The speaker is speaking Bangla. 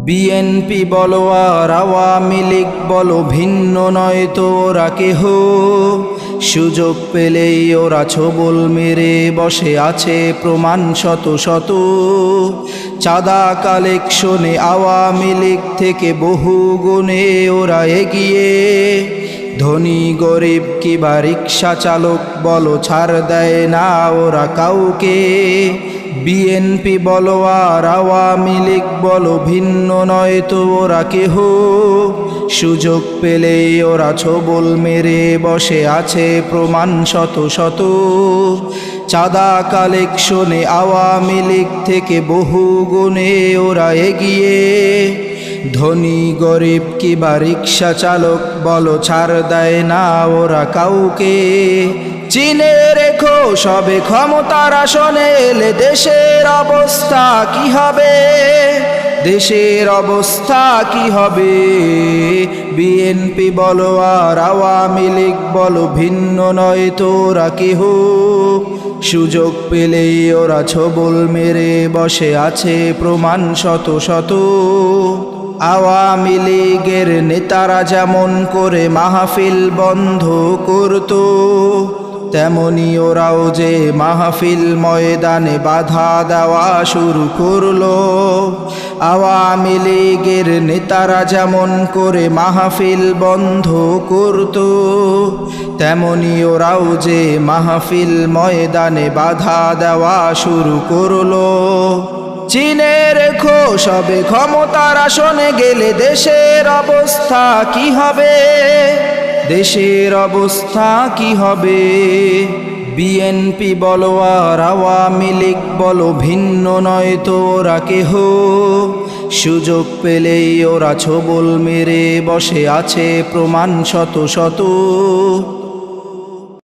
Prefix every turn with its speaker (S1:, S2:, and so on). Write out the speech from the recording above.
S1: বিএনপি বলো আর আওয়ামী লীগ বলো, ভিন্ন নয় তো ওরা কেহ। সুযোগ পেলেই ওরা ছোবল মেরে বসে আছে প্রমাণ শত শত। চাঁদা কালেকশনে আওয়ামী লীগ থেকে বহু গুণে ওরা এগিয়ে। ধনী গরিব কিবা রিক্সা চালক বলো, ছাড় দেয় না ওরা কাউকে। বিএনপি বলো আর আওয়ামী লীগ বলো, ভিন্ন নয় তো ওরা কেহ। সুযোগ পেলেই ওরা ছোবল মেরে বসে আছে প্রমাণ শত শত। চাঁদা কালেকশনে আওয়ামী লীগ থেকে বহু গুণে ওরা এগিয়ে। ধনী গরিব কিবা রিক্সা চালক বলো, ছাড় দেয় না ওরা কাউকে। চিনে রেখো সবে ক্ষমতার আসনে এলে দেশের অবস্থা কি হবে, দেশের অবস্থা কি হবে। বিএনপি বলো আর আওয়ামী লীগ বলো, ভিন্ন নয় তো ওরা কেহ। সুযোগ পেলেই ওরা ছোবল মেরে বসে আছে প্রমাণ শত শত। আওয়ামী লীগের নেতারা যেমন করে মাহফিল বন্ধ করত, তেমনি ওরাও যে মাহফিল ময়দানে বাধা দেওয়া শুরু করলো। আওয়ামী লীগের নেতারা যেমন করে মাহফিল বন্ধ করত, তেমনি ওরাও যে মাহফিল ময়দানে বাধা দেওয়া শুরু করলো। চিনে রেখো সবে ক্ষমতার আসনে গেলে দেশের অবস্থা কি হবে, দেশের অবস্থা কি হবে। বিএনপি বলো আর আওয়ামী লীগ বলো, ভিন্ন নয় তো ওরা কেহ। সুযোগ পেলেই ওরা ছোবল মেরে বসে আছে প্রমাণ শত শত।